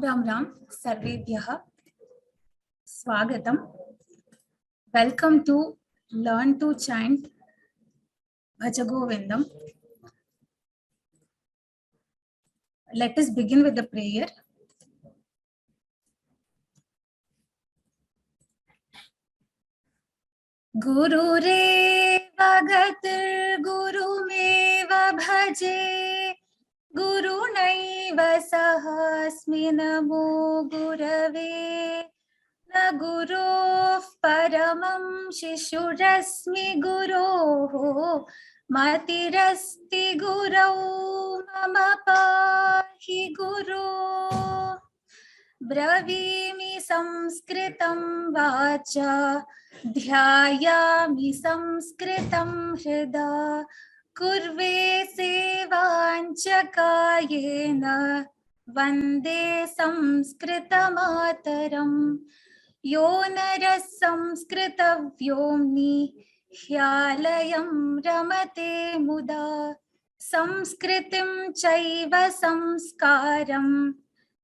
Ram Ram Sarvebhyah Swagatam. Welcome to Learn to Chant Bhaja Govindam. Let us begin with the prayer. Gurureva gatir gurumeva bhaje Gurunaiva sahasmi namo gurave Na gurof paramam shishurasmi guroho Matirasti gurau mama pahi guru Bravimi sanskritam vacha Dhyayami sanskritam hrida Kurve sevanchakayena Vande samskrita mataram Yo naras samskrita vyomni Hyalayam ramate muda Samskritim chaiva samskaram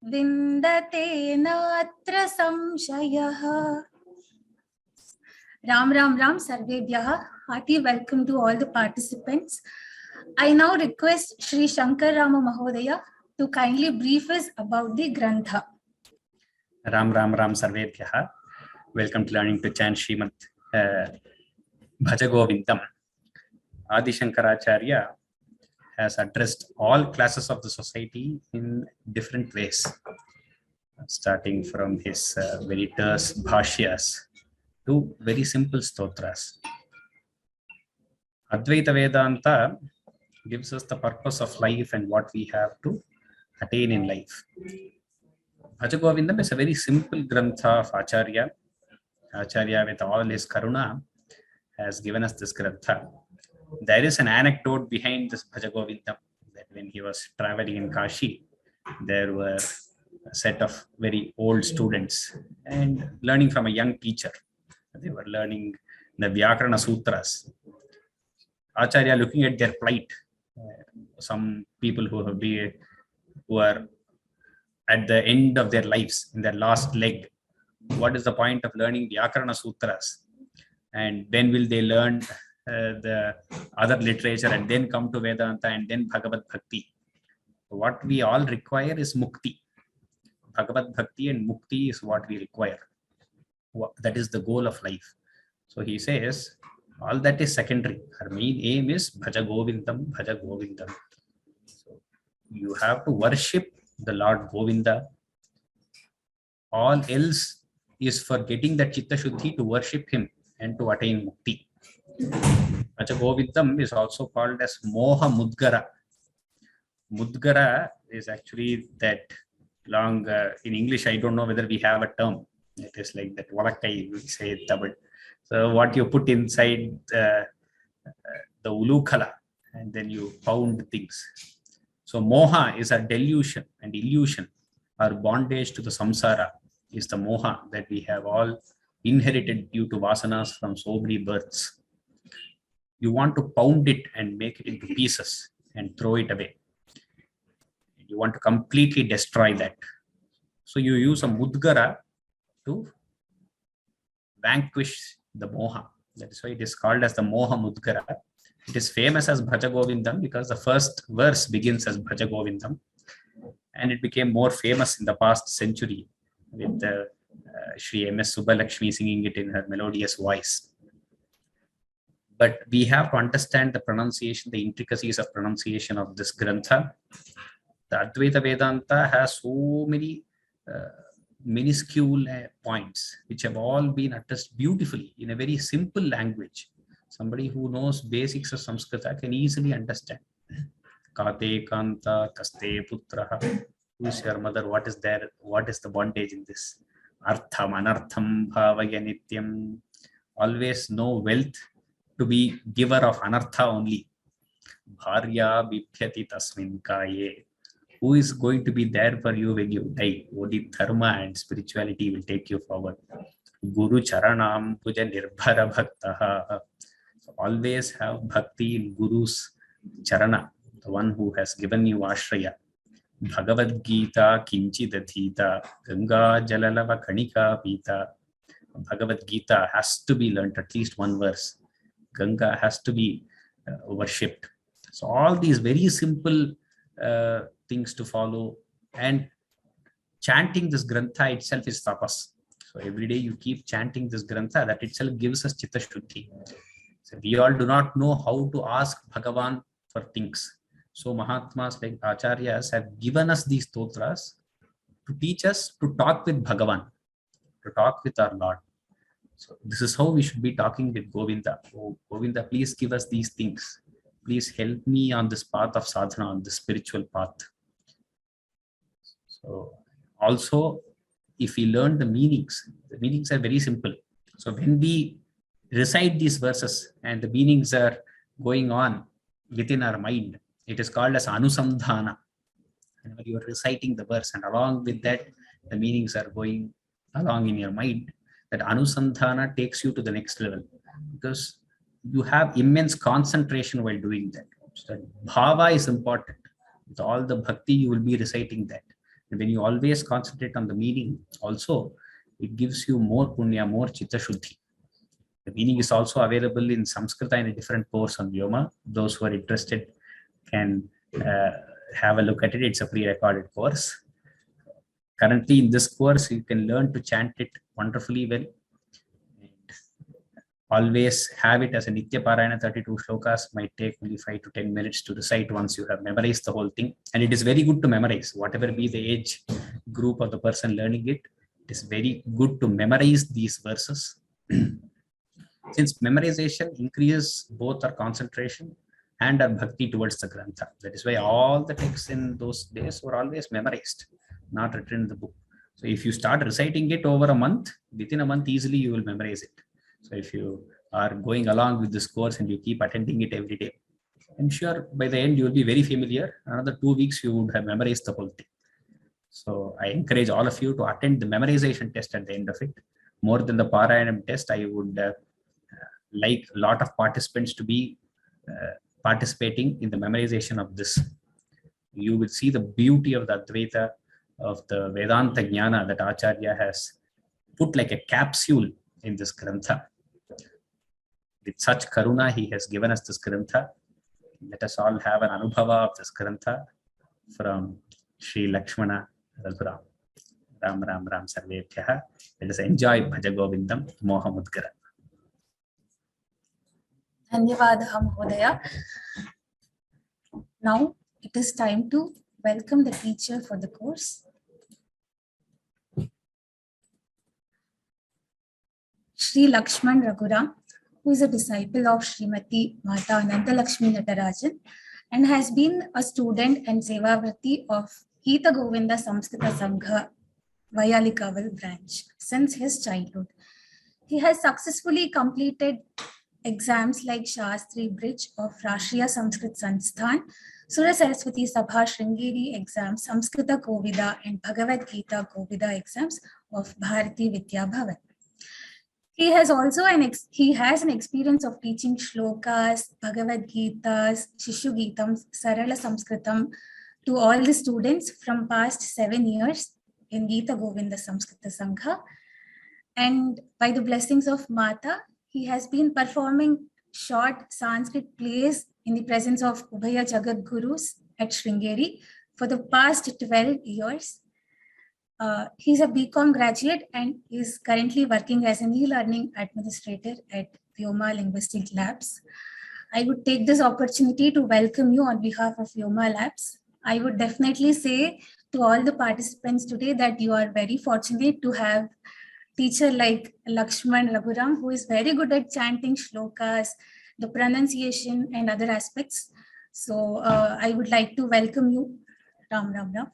Vindate natra samshayaha. Ram Ram Ram Sarvebhyah. Hearty welcome to all the participants. I now request Shri Shankarama Mahodaya to kindly brief us about the Grantha. Ram Ram Ram Sarvebhyah. Welcome to learning to chant Srimad Bhaja Govindam. Adi Shankaracharya has addressed all classes of the society in different ways, starting from his very terse bhashyas to very simple stotras. Advaita Vedanta gives us the purpose of life and what we have to attain in life. Bhaja Govindam is a very simple grantha of Acharya. Acharya, with all his karuna, has given us this grantha. There is an anecdote behind this Bhaja Govindam, that when he was traveling in Kashi, there were a set of very old students and learning from a young teacher. They were learning the Vyakarana Sutras. Acharya, looking at their plight, some people who are at the end of their lives, in their last leg, what is the point of learning Vyakarana Sutras? And when will they learn the other literature and then come to Vedanta and then Bhagavad Bhakti? What we all require is Mukti. Bhagavad Bhakti and Mukti is what we require. That is the goal of life. So he says, all that is secondary. Our main aim is Bhaja Govindam, Bhaja Govindam. So you have to worship the Lord Govinda. All else is for getting that Chitta Shuddhi to worship him and to attain Mukti. Bhaja Govindam is also called as Moha Mudgara. Mudgara is actually that long, in English, I don't know whether we have a term. It is like that Valakai, we say it double. So what you put inside the ulukala and then you pound things. So moha is a delusion and illusion. Our bondage to the samsara is the moha that we have all inherited due to vasanas from so many births. You want to pound it and make it into pieces and throw it away. You want to completely destroy that. So you use a mudgara to vanquish the moha. That is why it is called as the moha mudgara. It is famous as Bhaja Govindam because the first verse begins as Bhaja Govindam, and it became more famous in the past century with Shri M.S. Subbalakshmi singing it in her melodious voice. But we have to understand the pronunciation, the intricacies of pronunciation of this grantha. The Advaita Vedanta has so many minuscule points which have all been addressed beautifully in a very simple language. Somebody who knows basics of Sanskrita can easily understand. Kate Kanta Kaste Putraha. Who is your mother? What is there? What is the bondage in this? Artham Anartham Bhavaya Nityam. Always know wealth to be giver of Anartha only. Bharya Bipyati Tasmin Kaye. Who is going to be there for you when you die? Only dharma and spirituality will take you forward. Guru Charanam Puja Nirbhara Bhaktaha. So always have bhakti in Guru's charana, the one who has given you ashraya. Bhagavad Gita Kinchidadhita Ganga Jalalava Kanika Pita. Bhagavad Gita has to be learnt, at least one verse. Ganga has to be worshipped. So all these very simple things to follow, and chanting this grantha itself is tapas. So every day you keep chanting this grantha, that itself gives us chitta shuddhi. So we all do not know how to ask Bhagavan for things. So Mahatmas like Acharyas have given us these stotras to teach us to talk with Bhagavan, to talk with our Lord. So this is how we should be talking with Govinda. Oh, Govinda, please give us these things. Please help me on this path of sadhana, on this spiritual path. So also, if we learn the meanings are very simple. So when we recite these verses and the meanings are going on within our mind, it is called as anusandhana. Whenever you are reciting the verse and along with that, the meanings are going along in your mind, that anusandhana takes you to the next level, because you have immense concentration while doing that. So that bhava is important. With all the bhakti, you will be reciting that. And when you always concentrate on the meaning, also, it gives you more punya, more chitta shuddhi. The meaning is also available in Sanskrit in a different course on Vyoma. Those who are interested can have a look at it. It's a pre-recorded course. Currently in this course, you can learn to chant it wonderfully well. Always have it as a Nitya Parayana. 32 shlokas might take only 5 to 10 minutes to recite once you have memorized the whole thing. And it is very good to memorize, whatever be the age group of the person learning it. It is very good to memorize these verses. Since memorization increases both our concentration and our bhakti towards the grantha. That is why all the texts in those days were always memorized, not written in the book. So if you start reciting it over a month, within a month easily you will memorize it. So if you are going along with this course and you keep attending it every day, I'm sure by the end you will be very familiar. Another 2 weeks you would have memorized the whole thing. So I encourage all of you to attend the memorization test at the end of it. More than the Parayanam test, I would like a lot of participants to be participating in the memorization of this. You will see the beauty of the Advaita, of the Vedanta Jnana that Acharya has put like a capsule in this Grantha. With such karuna, he has given us this Grantha. Let us all have an anubhava of this Grantha from Shri Lakshman Raghuram. Ram Ram Ram Sarvebhyaha. Let us enjoy Bhaja Govindam Moha Mudgara. Dhanyavadaha Mahodaya. Now it is time to welcome the teacher for the course. Shri Lakshman Raghuram, who is a disciple of Srimati Mata Ananta Lakshmi Natarajan and has been a student and Sevavrati of Bhaja Govindam Samskrita Sangha Vayalikaval branch since his childhood. He has successfully completed exams like Shastri Bridge of Rashtriya Sanskrit Sansthan, Sura Saraswati Sabha Sringeri exams, Samskrita Kovida and Bhagavad Gita Kovida exams of Bharati Vidya Bhavan. He has an experience of teaching shlokas, Bhagavad Gitas, Shishu Gitams, Sarala Samskritam to all the students from past 7 years in Bhaja Govindam Samskrita Sangha. And by the blessings of Mata, he has been performing short Sanskrit plays in the presence of Ubhaya Jagat Gurus at Sringeri for the past 12 years. He's a BCom graduate and is currently working as an e-learning administrator at Vyoma Linguistic Labs. I would take this opportunity to welcome you on behalf of Vyoma Labs. I would definitely say to all the participants today that you are very fortunate to have teacher like Lakshman Raghuram, who is very good at chanting shlokas, the pronunciation and other aspects. So I would like to welcome you. Ram Ram Ram.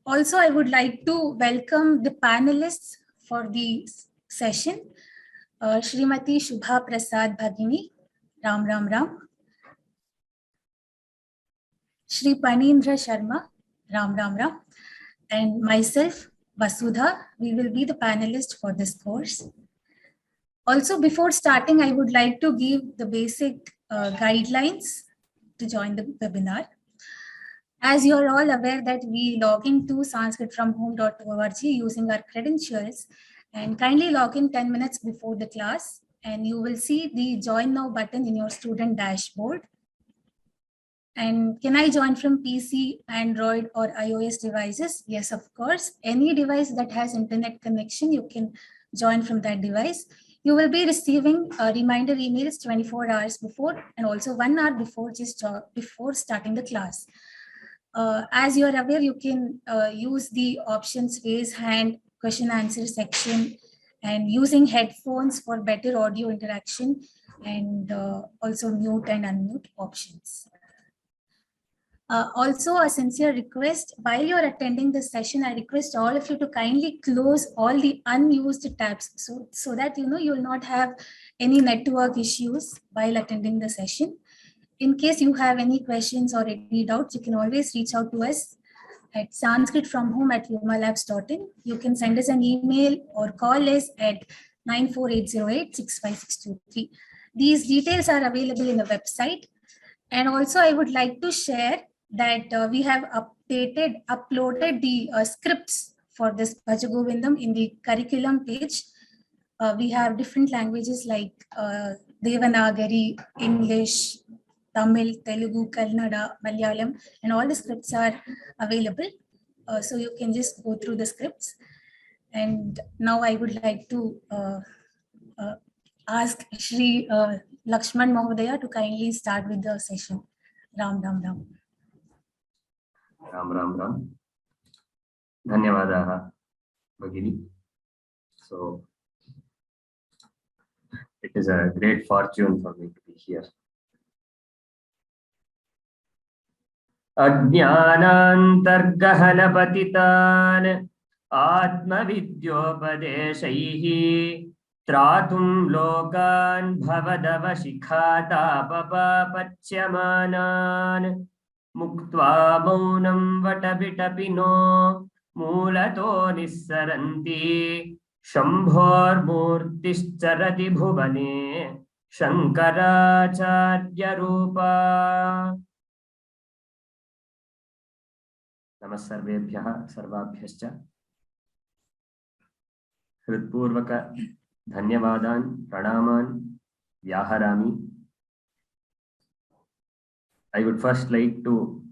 Also, I would like to welcome the panelists for the session. Srimati Shubha Prasad Bhagini, Ram Ram Ram. Shri Panindra Sharma, Ram Ram Ram. And myself, Vasudha, we will be the panelists for this course. Also, before starting, I would like to give the basic guidelines to join the webinar. As you are all aware that we log into sanskritfromhome.org using our credentials, and kindly log in 10 minutes before the class, and you will see the Join Now button in your student dashboard. And can I join from PC, Android, or iOS devices? Yes, of course. Any device that has internet connection, you can join from that device. You will be receiving reminder emails 24 hours before and also 1 hour before, just before starting the class. As you are aware, you can use the options raise hand, question answer section, and using headphones for better audio interaction, and also mute and unmute options. Also, a sincere request, while you're attending this session, I request all of you to kindly close all the unused tabs so that you'll not have any network issues while attending the session. In case you have any questions or any doubts, you can always reach out to us at sanskritfromhome@vyomalabs.in. You can send us an email or call us at 94808-65623. These details are available in the website. And also, I would like to share that we have uploaded the scripts for this Bhaja Govindam in the curriculum page. We have different languages like Devanagari, English, Tamil, Telugu, Kannada, Malayalam, and all the scripts are available. So you can just go through the scripts. And now I would like to ask Shri Lakshman Mahodaya to kindly start with the session. Ram Ram Ram. Ram Ram Ram. Dhanyavadaha, Bhagini. So, it is a great fortune for me to be here. Ajnanantargahanapatitan atmavidyopodeshaihi tratum lokan bhavadavashikhatapapapachyamanan muktva maunam vatapitapino mulato nissaranti shambhor murtischarati bhuvane Shankaracharya Rupa. Namassarvebhyah sarvabhyascha hritpurvaka dhanyavadan pranaman vyaharami. I would first like to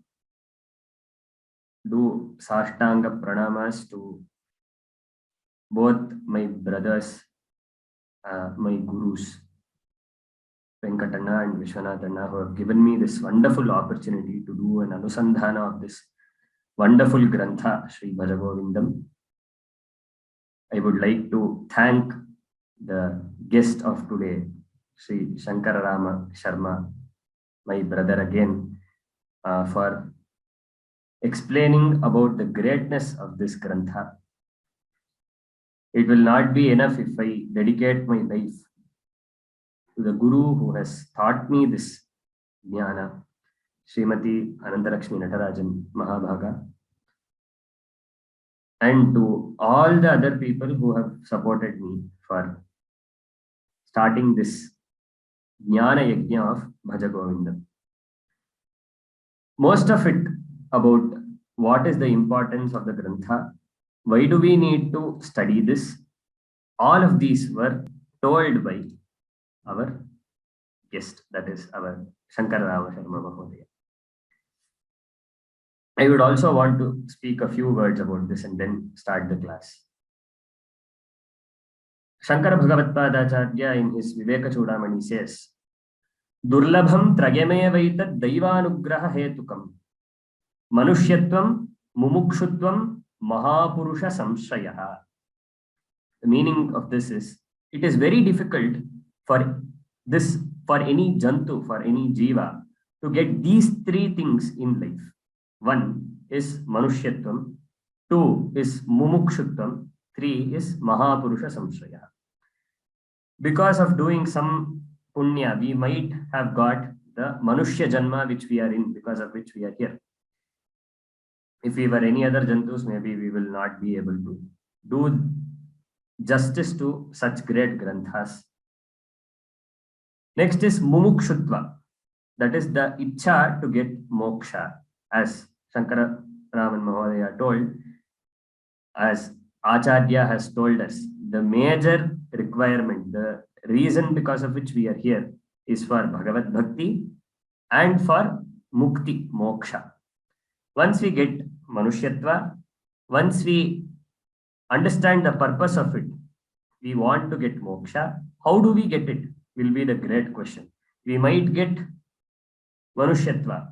do Sashtanga pranamas to both my brothers, my gurus, Venkatanna and Vishwanathanna, who have given me this wonderful opportunity to do an anusandhana of this wonderful grantha, Shri Bhaja Govindam. I would like to thank the guest of today, Shri Shankarama Sharma, my brother again, for explaining about the greatness of this grantha. It will not be enough if I dedicate my life to the Guru who has taught me this Dhyana, Srimati Anantalakshmi Natarajan Mahabhaga, and to all the other people who have supported me for starting this Jnana Yajna of Bhaja Govindam. Most of it about what is the importance of the Grantha, why do we need to study this, all of these were told by our guest, that is our Shankarama Sharma Mahodaya. I would also want to speak a few words about this and then start the class. Shankara Bhagavatpadacharya in his Viveka Chudamani says, Durlabham Trayamevaitat Daivanugraha Hetukam Manushyatvam Mumukshutvam Mahapurusha Samshayaha. The meaning of this is, it is very difficult for any jantu, for any jiva, to get these three things in life. One is Manushyatvam, two is Mumukshutvam, three is Mahapurusha Samshraya. Because of doing some punya, we might have got the Manushya Janma which we are in, because of which we are here. If we were any other jantus, maybe we will not be able to do justice to such great granthas. Next is Mumukshutva, that is the Ichha to get moksha, as Shankarama Mahodaya told, as Acharya has told us, the major requirement, the reason because of which we are here is for Bhagavad Bhakti and for Mukti, Moksha. Once we get Manushyatva, once we understand the purpose of it, we want to get Moksha. How do we get it? Will be the great question. We might get Manushyatva,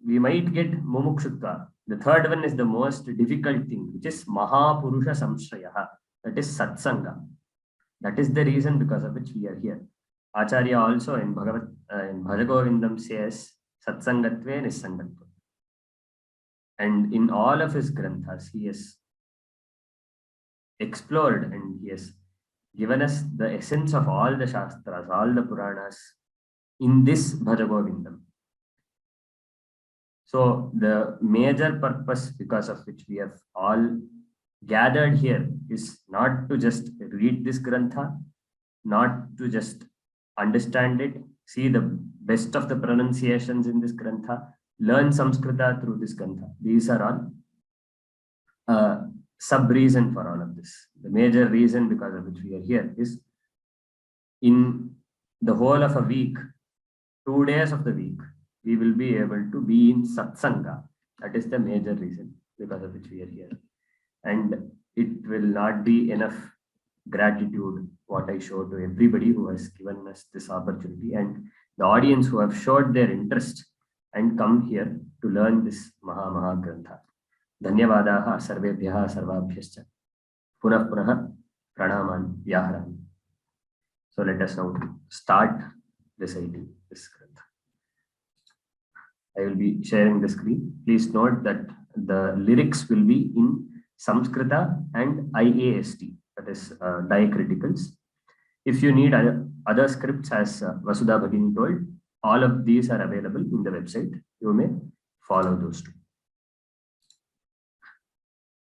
we might get Mumukshutva. The third one is the most difficult thing, which is Mahapurusha Samshrayaha, that is Satsanga. That is the reason because of which we are here. Acharya also in Bhaja Govindam says Satsangatve Nisangatve. And in all of his granthas, he has explored and he has given us the essence of all the Shastras, all the Puranas in this Bhaja Govindam. So the major purpose because of which we have all gathered here is not to just read this grantha, not to just understand it, see the best of the pronunciations in this grantha, learn Samskrita through this grantha. These are all sub-reason for all of this. The major reason because of which we are here is in the whole of a week, 2 days of the week, we will be able to be in Satsanga. That is the major reason because of which we are here. And it will not be enough gratitude what I show to everybody who has given us this opportunity and the audience who have showed their interest and come here to learn this Maha Grantha. Dhanyavadaha sarvebhyaha sarvabhyascha. Punah punah pranaman vyaharami. So let us now start reciting this Grantha. I will be sharing the screen. Please note that the lyrics will be in Samskrita and IAST, that is diacriticals. If you need other scripts, as Vasudha Bhagini told, all of these are available in the website. You may follow those two.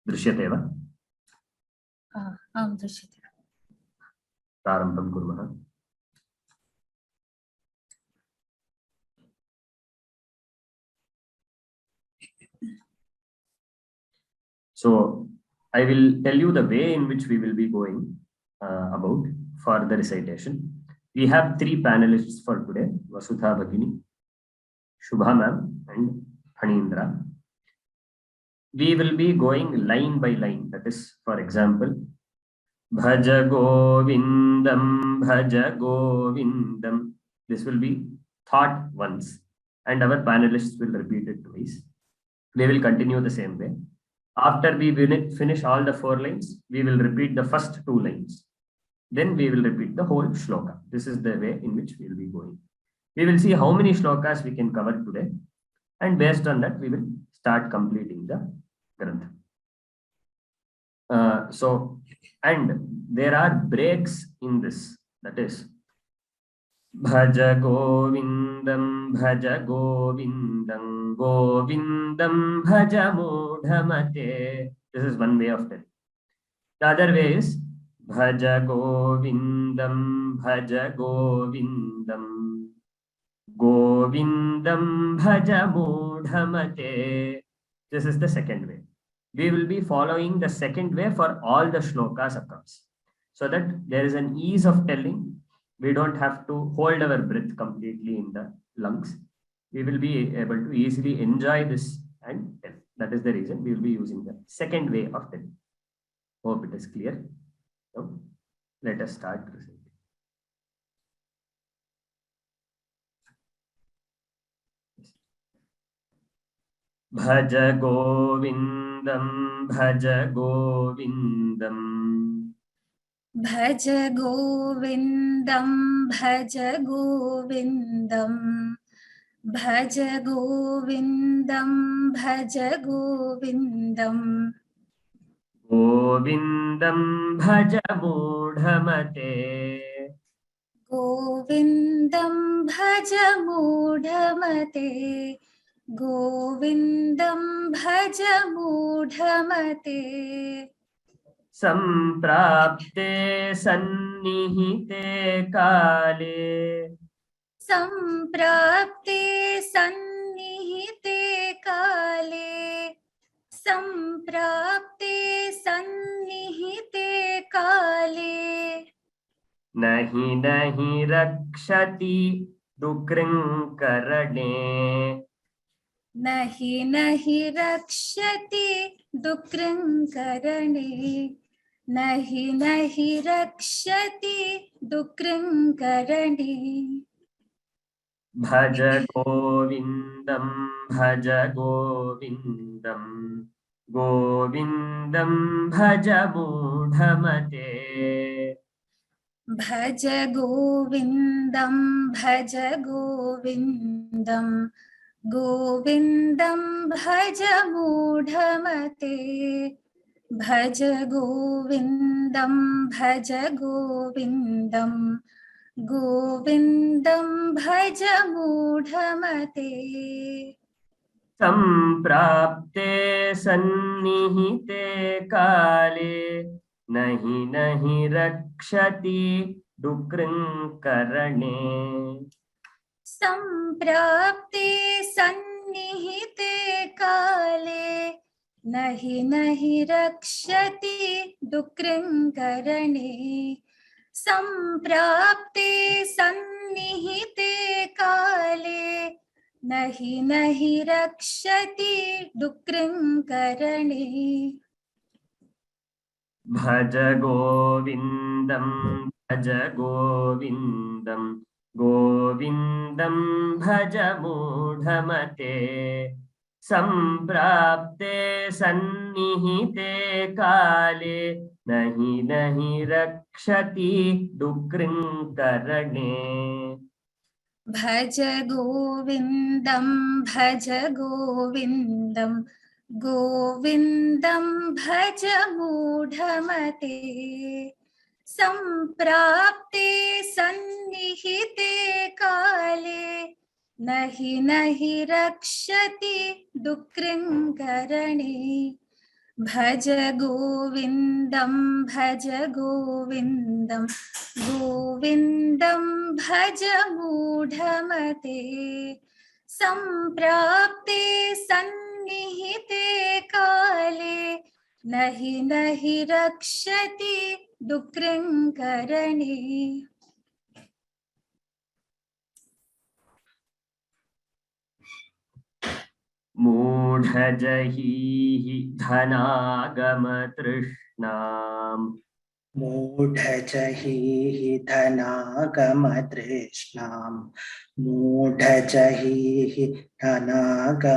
Drishyate va? Drishyate. Prarambham kurmah. So I will tell you the way in which we will be going about for the recitation. We have 3 panelists for today, Vasudha Bhagini, Shubha ma'am and Hanindra. We will be going line by line. That is, for example, Bhaja Govindam, Bhaja Govindam. This will be thought once and our panelists will repeat it twice. We will continue the same way. After we finish all the 4 lines, we will repeat the first 2 lines. Then we will repeat the whole shloka. This is the way in which we will be going. We will see how many shlokas we can cover today. And based on that, we will start completing the grantha. And there are breaks in this. That is, Bhaja Govindam, Bhaja Govindam, Govindam, Bhaja Mudhamate. This is one way of telling. The other way is Bhaja Govindam, Bhaja Govindam, Govindam, Bhaja Mudhamate. This is the second way. We will be following the second way for all the shlokas across, so that there is an ease of telling. We don't have to hold our breath completely in the lungs. We will be able to easily enjoy this and tell. That is the reason we will be using the second way of telling. Hope it is clear. So let us start reciting. Bhaja Govindam, Bhaja Govindam. Bhaja Govindam, Bhaja Govindam, Bhaja Govindam, Bhaja Govindam, Govindam Bhaja Mudhamate, Govindam Bhaja Mudhamate, Govindam Bhaja Mudhamate. Samprapte Sannihite Kale, Samprapte Sannihite Kale, संप्राप्ते सन्निहिते काले नहि रक्षति दुकृङ्करणे नहि रक्षति दुकृङ्करणे नहि रक्षति दुकृङ्करणे भज गोविन्दं भज गोविन्दं गोविन्दं भज मूढमते भज गोविन्दं भज गोविन्दं गोविन्दं भज मूढमते भज गोविन्दं भज गोविन्दं गोविन्दं भज मूढमते सम्प्राप्ते सन्निहिते काले नहि रक्षति दुकृङ्करणे संप्राप्ते सन्निहिते काले नहि रक्षति दुकृङ्करणे संप्राप्ते सन्निहिते काले नहि रक्षति दुकृङ्करणे भज गोविन्दं भज गोविन्दं गोविन्दं भज मूढमते सम्प्राप्ते सन्निहिते काले नहि रक्षति दुकृङ्करणे भज गोविन्दं भज गोविन्दं गोविन्दं भज मूढमते संप्राप्ते सन्निहिते काले नहि रक्षति दुकृङ्करणे भज गोविन्दं भज गोविन्दं गोविन्दं भज मूढमते संप्राप्ते सन्निहिते काले नहि रक्षति दुकृङ्करणे मूढजहीहि धनागमतृष्णाम् मूढजहीहि धनागमतृष्णाम् मूढजहीहि धनागमतृष्णाम्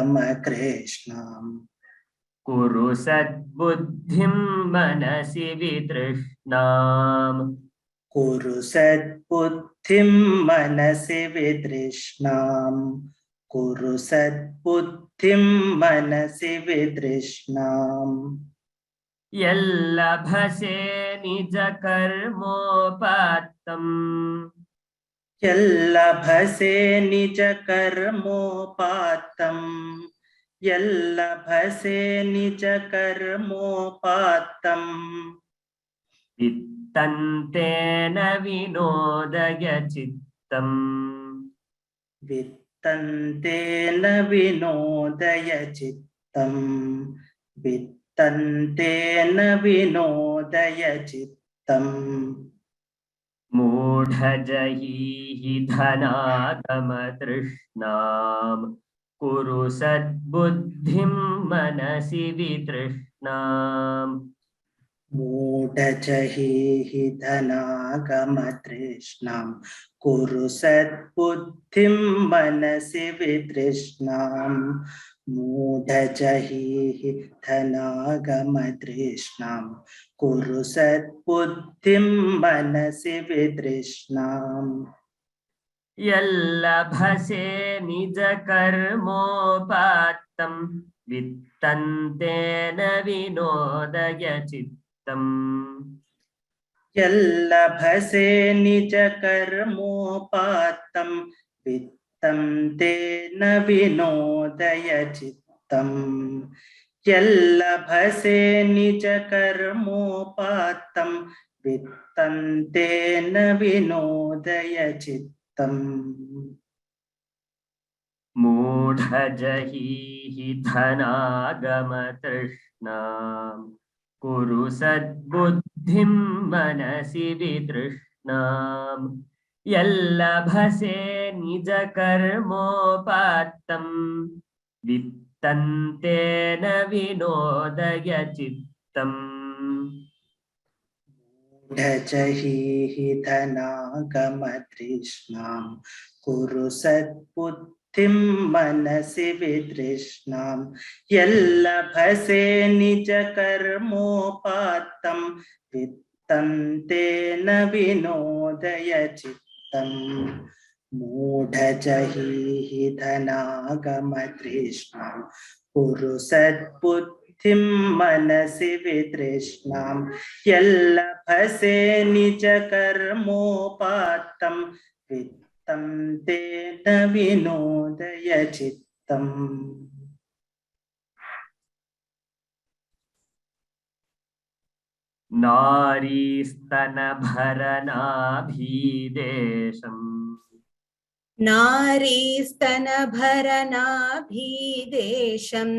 कुरु सद्बुद्धिं मनसि वितृष्णाम् कुरु सद्बुद्धिं मनसि वितृष्णाम् कुरु सद्बुद्धिं मनसि वितृष्णाम् यल्लभसे निजकर्मोपात्तम् यल्लभसे निजकर्मोपात्तम् यल्लभसे निजकर्मोपात्तम् वित्तन्तेन विनोदय चित्तम् वित्तन्तेन विनोदय चित्तम् वित्तन्तेन विनोदय चित्तम् मूढजहीहि धनागमतृष्णाम् कुरु सद्बुद्धिं मनसि वितृष्णाम् मूढजहीहि धनागमतृष्णाम् कुरु सद्बुद्धिं मनसि वितृष्णाम् मूढजहीहि धनागमतृष्णाम् कुरु सद्बुद्धिं मनसि वितृष्णाम् यल्लभसे निजकर्मोपात्तं वित्तन्तेन विनोदय चित्तम् यल्लभसे निजकर्मोपात्तं वित्तन्तेन विनोदय चित्तम् यल्लभसे निजकर्मोपात्तं वित्तन्तेन विनोदय चित्तम् मूढ मूढजहीहि धनागमतृष्णाम् कुरु सद्बुद्धिं मनसि वितृष्णाम् यल्लभसे निजकर्मोपात्तं वित्तन्तेन विनोदय चित्तम् मूढजहीहि धनागमतृष्णां कुरु सद्बुद्धिं मनसि वितृष्णां यल्लभसे निजकर्मोपात्तं वित्तन्तेन विनोदय चित्तम् मूढजहीहि धनागमतृष्णां कुरु सद्बुद्धिं मनसि वितृष्णां यल्लभसे निजकर्मोपात्तं वित्तं तेन विनोदय चित्तम् नारीस्तनभरनाभिदेशम् नारीस्तनभरनाभिदेशम्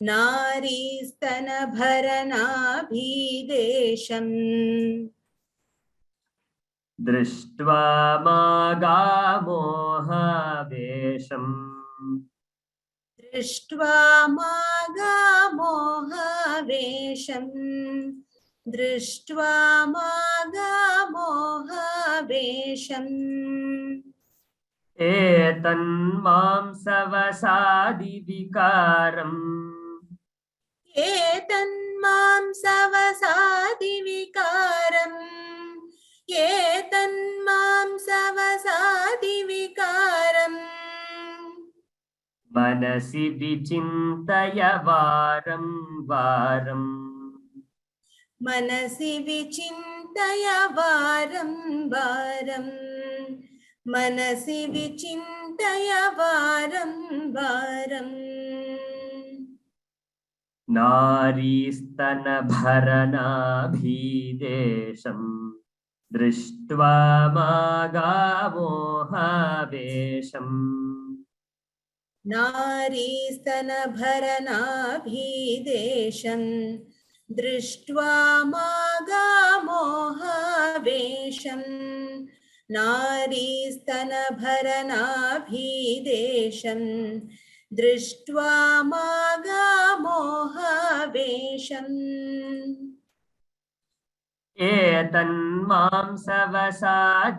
नारीस्तनभरनाभिदेशम् दृष्ट्वा मागामोहावेशम् दृष्ट्वा मागामोहावेशम् दृष्ट्वा मागामोहावेशम् एतन्मांसवसादिविकारम् एतन्मांसवसादिविकारम् एतन्मांसवसादिविकारम् मनसि विचिन्तय वारं वारम् मनसि विचिन्तय वारं वारम् मनसि विचिन्तय वारं वारम् नारीस्तनभरनाभिदेशम् दृष्ट्वा मागामोहावेशम् नारीस्तनभरनाभिदेशम् दृष्ट्वा मागामोहावेशम् नारीस्तनभरनाभिदेशम् दृष्ट्वा मागामोहावेशम्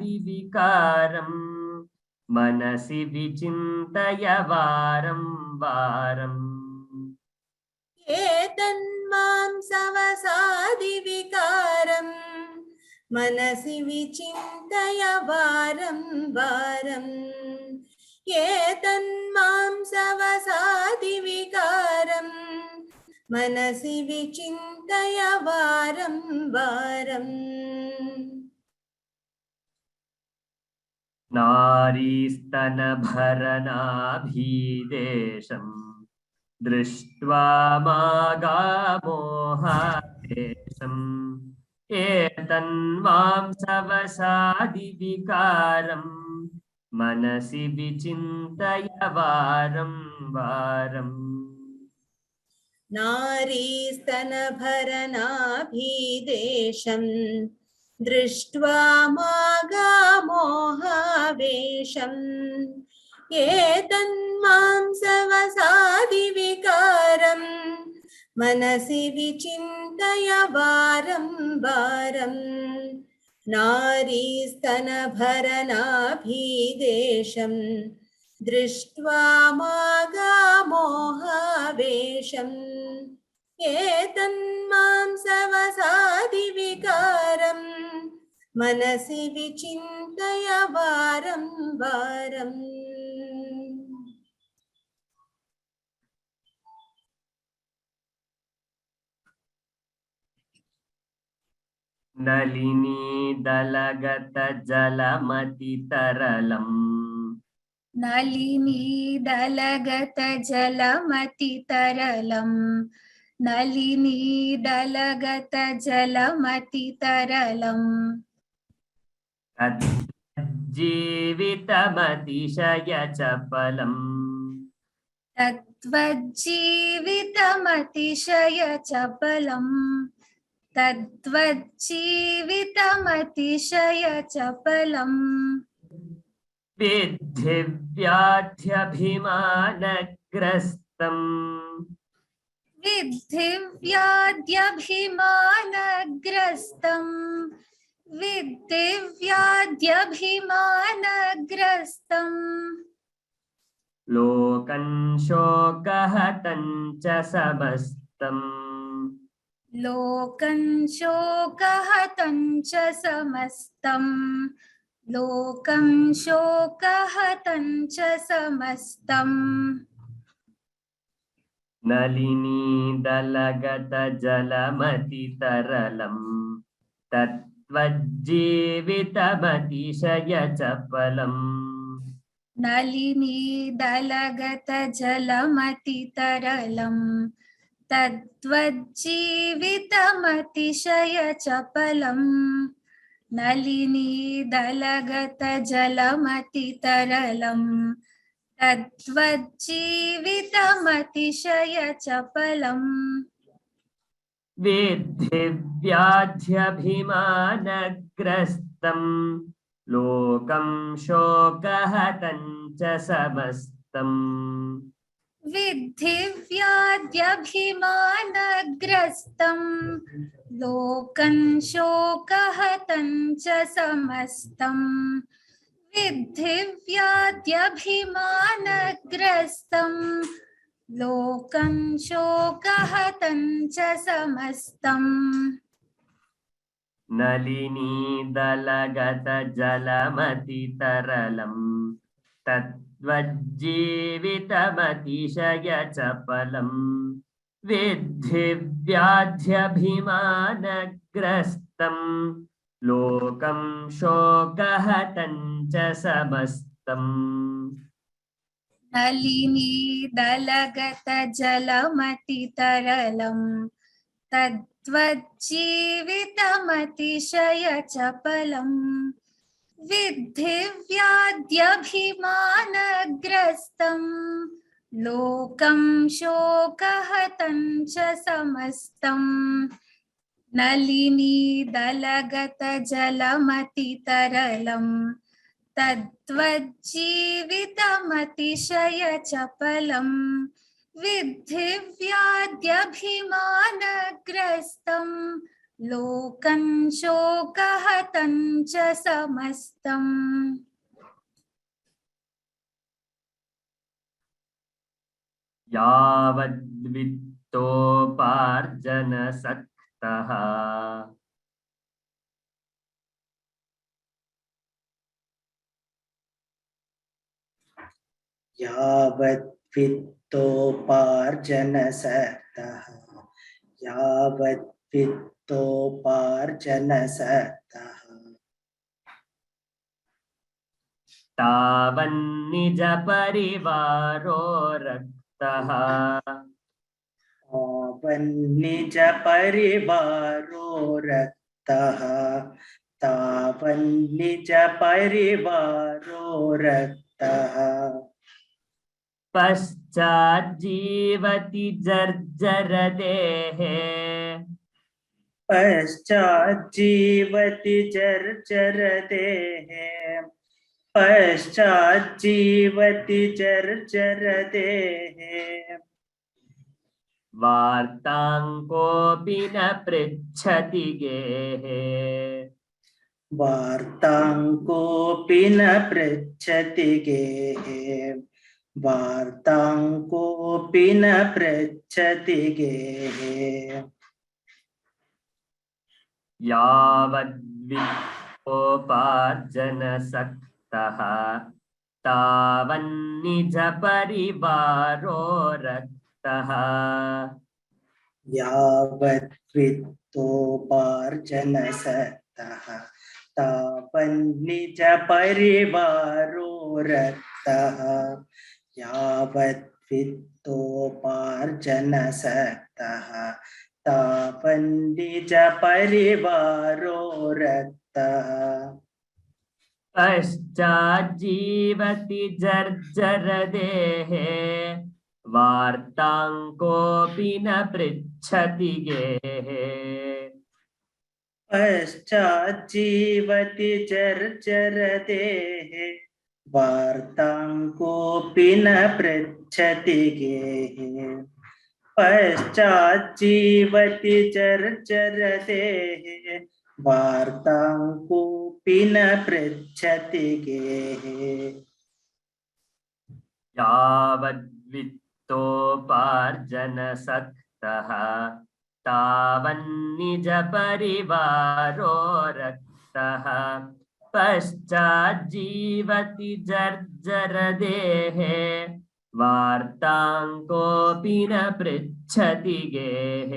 एतन्मांसवसादिविकारम् मनसि विचिन्तय वारं वारम् एतन्मांसवसादिविकारम् मनसि विचिन्तय वारं वारम् एतन्मांसवसादिविकारम् मनसि विचिन्तय वारं वारम् नारीस्तनभरनाभिदेशम् दृष्ट्वा मागामोहावेशम् एतन्मांसवसादिविकारम् मनसि विचिन्तय वारं वारम् नारीस्तनभरनाभिदेशम् दृष्ट्वा मागामोहावेशम् एतन्मांसवसादिविकारम् मनसि विचिन्तय वारं वारम् नारीस्तनभरनाभिदेशम् दृष्ट्वा मागामोहावेशम् एतन्मांसवसादिविकारम् मनसि विचिन्तय वारं वारम् नलिनीदलगतजलमतितरलम् नलिनीदलगतजलमतितरलम् नलिनीदलगतजलमतितरलम् तज्जीवितमतिशयचपलम् तद्वज्जीवितमतिशय चपलम् तद्वज्जीवितमतिशय चपलम् विद्धि व्याध्यभिमानग्रस्तम् विद्धि व्याध्यभिमानग्रस्तम् विद्धि व्याध्यभिमानग्रस्तम् लोकं शोकहतं च समस्तम् लोकं शोकहतं च समस्तम् लोकं शोकहतं च समस्तम् नलिनीदलगतजलमतितरलम् तत्त्वज्जीवितमतिशयचपलम् नलिनीदलगतजलमतितरलम् तद्वज्जीवितमतिशयचपलम् नलिनीदलगतजलमतितरलम् तद्वज्जीवितमतिशयचपलम् विद्धि व्याध्यभिमानग्रस्तम् लोकं शोकहतं च समस्तम् विद्धि व्याध्यभिमानग्रस्तम् लोकं शोकहतं च समस्तम् विद्धि व्याध्यभिमानग्रस्तम् लोकं शोकहतं च समस्तम् नलिनीदलगतजलमतितरलम् तद्वज्जीवितमतिशयचपलम् विद्धि व्याध्यभिमानग्रस्तम् लोकं शोकहतं च समस्तम् नलिनीदलगतजलमतितरलम् तद्वज्जीवितमतिशयचपलम् विद्धि व्याध्यभिमानग्रस्तम् लोकं शोकहतं च समस्तम् नलिनीदलगतजलमतितरलम् तद्वज्जीवितमतिशयचपलम् विद्धि व्याध्यभिमानग्रस्तम् लोकं शोकहतं च समस्तम् यावद्वित्तोपार्जनसक्तः यावद्वित्तोपार्जनसक्तः यावद्वित्तोपार्जनसक्तः तावन्निजपरिवारो रक्तः तावन्निजपरिवारो रक्तः तावन्निजपरिवारो रक्तः पश्चाज्जीवति जर्जरदेः पश्चाज्जीवति चर्चरदेः पश्चाज्जीवति चर्चरदेः वार्तां कोऽपि न पृच्छति गेः वार्तां कोऽपि न पृच्छति गेः वार्तां कोऽपि न पृच्छति गेः यावद्वित्तोपार्जनसक्तः तावन्निजपरिवारो रक्तः यावद्वित्तोपार्जनसक्तः तावन्निजपरिवारो रक्तः यावद्वित्तोपार्जनसक्तः तावन्निजपरिवारो रक्तः पश्चाज्जीवति जर्जरदेः वार्ताङ्कोऽपि न पृच्छति गेः पश्चाज्जीवति चर्चरतेः वार्तां कोऽपि न पृच्छति गेः पश्चाज्जीवति चर्चरतेः वार्तां कोऽपि न पृच्छति गेः यावद्वित्तोपार्जनसक्तः तावन्निजपरिवारो रक्तः पश्चाज्जीवति जर्जरदेहे वार्ताङ्कोऽपि न पृच्छति गेः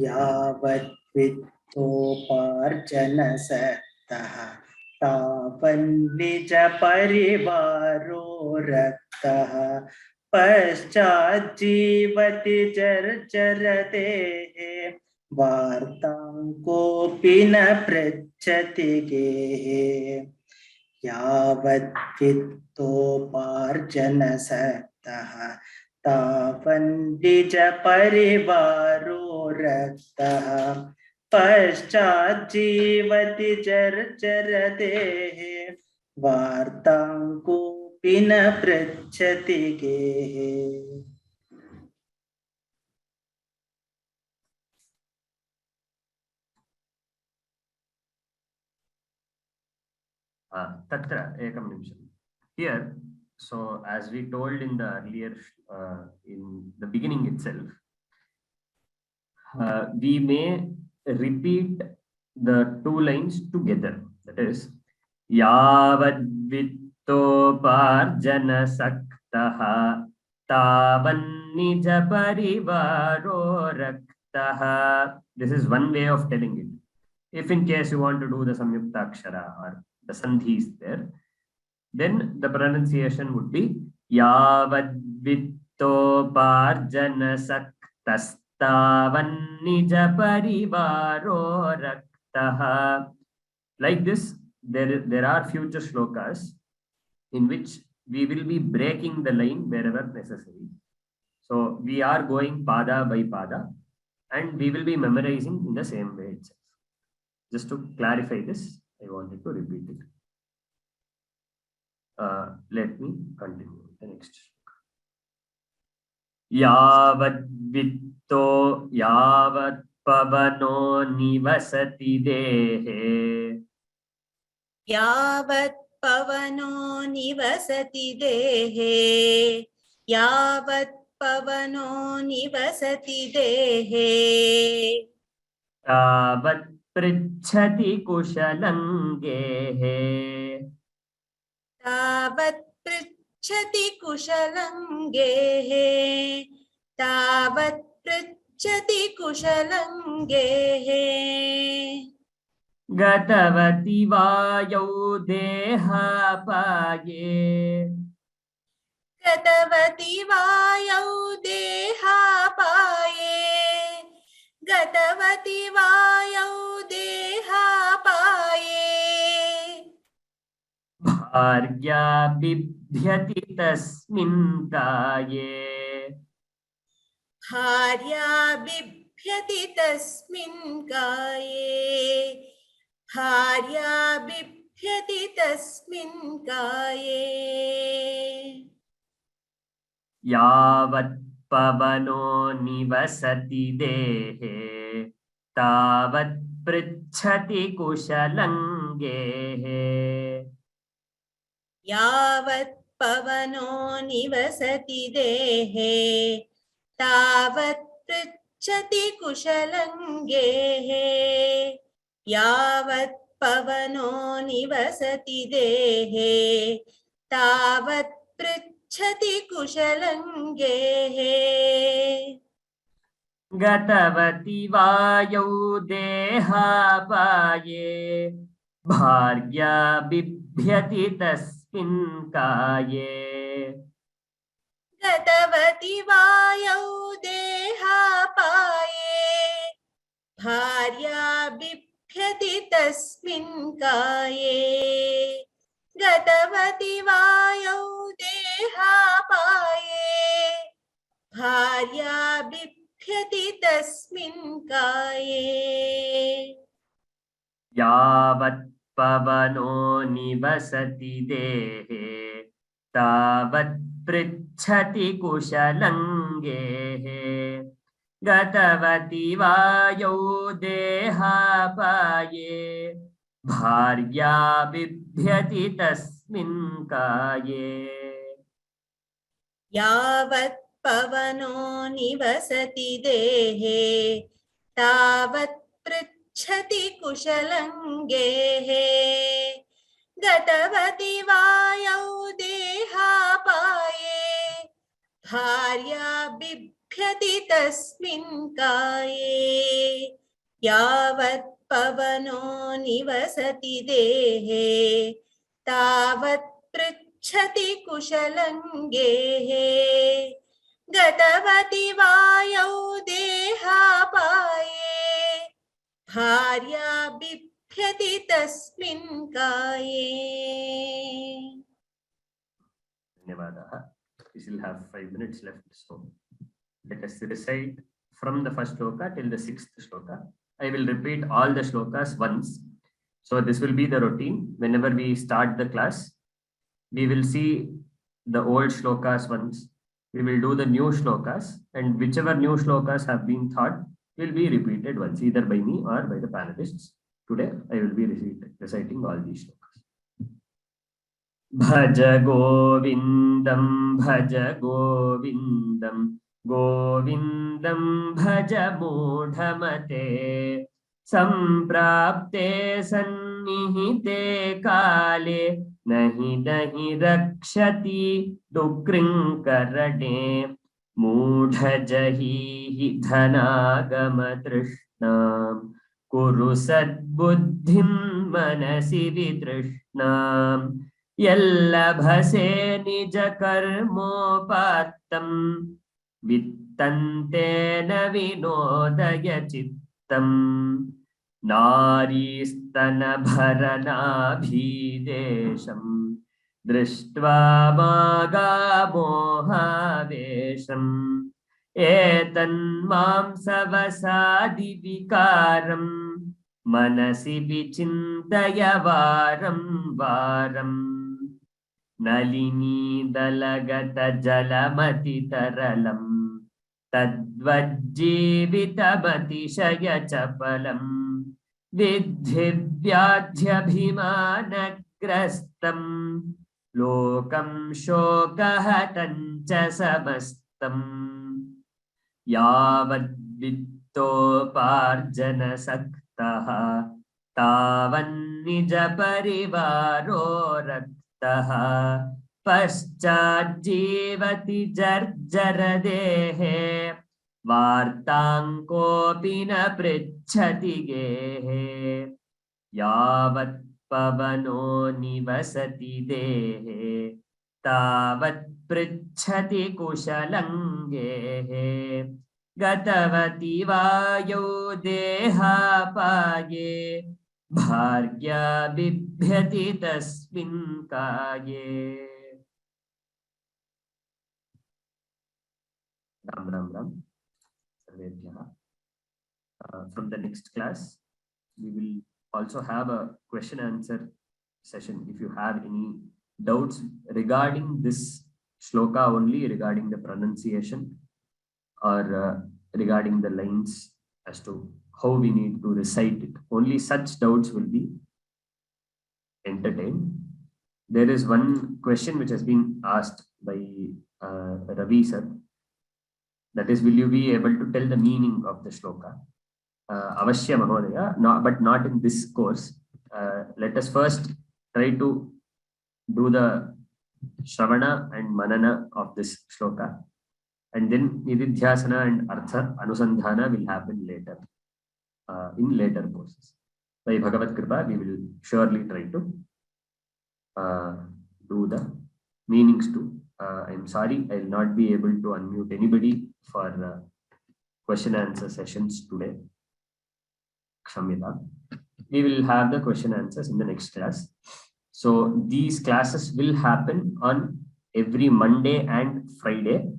यावद्वित्तोपार्जनसक्तः तावन्निजपरिवारो रक्तः पश्चाज्जीवति चर्चरतेः वार्तां कोऽपि न पृच्छति गेः यावद्वित्तोपार्जनसक्तः तावन्निजपरिवारो रक्तः पश्चाज्जीवति चर्चरतेः वार्तां कोऽपि न पृच्छति गेः तत्र एकं निमिषम्. Here, so as we told in the earlier, in the beginning itself, we may repeat the two lines together. That is, यावद्वित्तोपार्जनसक्तः तावन्निजपरिवारो रक्तः. This is one way of telling it. If in case you want to do the samyukta akshara or the sandhi is there, then the pronunciation would be यावद्वित्तोपार्जनसक्तस्तावन्निजपरिवारो रक्तः. Like this, there are future shlokas in which we will be breaking the line wherever necessary. So we are going pada by pada and we will be memorizing in the same way itself. Just to clarify this, I wanted to repeat it. Let me continue the next. यावद्वित्तो यावत्पवनो निवसति देहे यावत्पवनो निवसति देहे यावत्पवनो निवसति देहे तावत् पृच्छति कुशलं गेः तावत् पृच्छति कुशलं गेः तावत् पृच्छति कुशलं गेः गतवति वायौ देहापाये गतवति वायौ देहापाये गतवति वायौ देहापाये भार्या बिभ्यति तस्मिन् काये भार्या बिभ्यति तस्मिन् काये भार्या बिभ्यति तस्मिन् काये यावत् पवनो निवसति देहे तावत् पृच्छति कुशलं गेः यावत् पवनो निवसति देहे तावत् पृच्छति कुशलं गेः यावत् पवनो निवसति देहे तावत् पृच्छति कुशलं गेः गतवति वायौ देहापाये भार्या बिभ्यति तस्मिन् काये गतवति वायौ देहापाये भार्या बिभ्यति तस्मिन् काये गतवति वायौ देहापाये भार्या बिभ्यति तस्मिन् काये यावत् पवनो निवसति देहे तावत् पृच्छति कुशलं गेहे गतवति वायौ देहापाये भार्या बिभ्यति तस्मिन् काये यावत् पवनो निवसति देहे तावत् पृच्छति कुशलं गेहे गतवति वायौ देहापाये भार्या बिभ्यति तस्मिन् काये यावत् पवनो निवसति देहे तावत् पृच्छति कुशलं गेहे गतवति वायौ देहापाये भार्या बिभ्यति तस्मिन् काये. धन्यवादः. We still have 5 minutes left, so let us recite from the first shloka till the 6th shloka. I will repeat all the shlokas once. So this will be the routine. Whenever we start the class, we will see the old shlokas once. We will do the new shlokas, and whichever new shlokas have been taught will be repeated once, either by me or by the panelists. Today, I will be reciting all these shlokas. Bhaja Govindam, Bhaja Govindam, Govindam Bhaja Mudhamate, Samprapte Sannihite Kale, Nahi Nahi Rakshati Dukrinkarade, Mudha Jahi Dhanagama Trishnam, Kuru Sadbuddhim Manasi Vitrishnam, Yallabhase Nija Karmopattam, Vittantena Vinodaya Chittam, Naristana Bharana Bhidesham, Drishtva Maga Mohavesham, Etan Mamsavasadi Vikaram, Manasi Vichintaya Varam Varam, Nalini Dalagata Jalamati Taralam, Tadvajjivitamati Shaya Chapalam, Vidhivyadhyabhimanagrastam, Lokam Shokahatancha Samastam, Yavad Vittoparjana Saktaha, Tavan Nija Parivaro Raktaha, Paschat Jivati Jarjara Dehe, Vartankopina Prichhati Gehe, Yavat Pavano Nivasati Dehe, Tavat Prichhati Kushalang Gehe, Gatavati Vayo Dehapaye, Bhargya Bibhyati Tasmin Kaye. Ram Ram Ram. From the next class, we will also have a question answer session. If you have any doubts regarding this shloka only, regarding the pronunciation or regarding the lines as to how we need to recite it, only such doubts will be entertained. There is one question which has been asked by Ravi sir. That is, will you be able to tell the meaning of the shloka? Avashya Mahodaya, but not in this course. Let us first try to do the Shravana and Manana of this shloka, and then Nididhyasana and Artha Anusandhana will happen later, in later courses. By Bhagavad Kripa, we will surely try to do the meanings too. I'm sorry, I will not be able to unmute anybody for question answer sessions today. Kshamyata. We will have the question answers in the next class. So these classes will happen on every Monday and Friday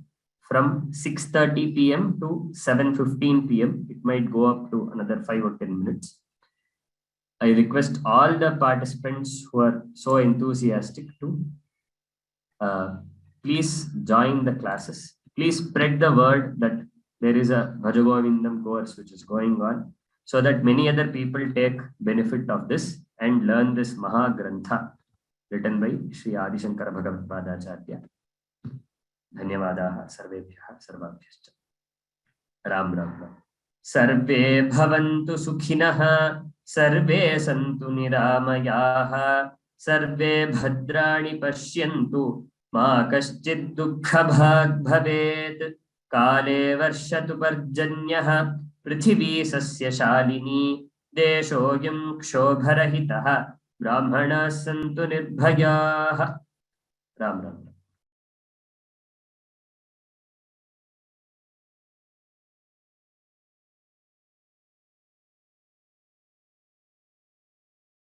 from 6:30 p.m. to 7:15 p.m. It might go up to another 5 or 10 minutes. I request all the participants who are so enthusiastic to please join the classes. Please spread the word that there is a Bhaja Govindam course which is going on, so that many other people take benefit of this and learn this Maha Grantha written by Shri Adi Shankara Bhagavad Padacharya. Dhanyavadaha sarvebhyah sarvabhyascha. Ram Ram Ram. Sarve bhavantu sukhinah, sarve santu niramayaha, sarve bhadrani pashyantu, ma kaschid dukkha bhag bhavet, kale varshatu parjanyah, prithvi sasya shalini, deshoyam kshobharahitah, brahmanas santu nirbhayah. Ram Ram.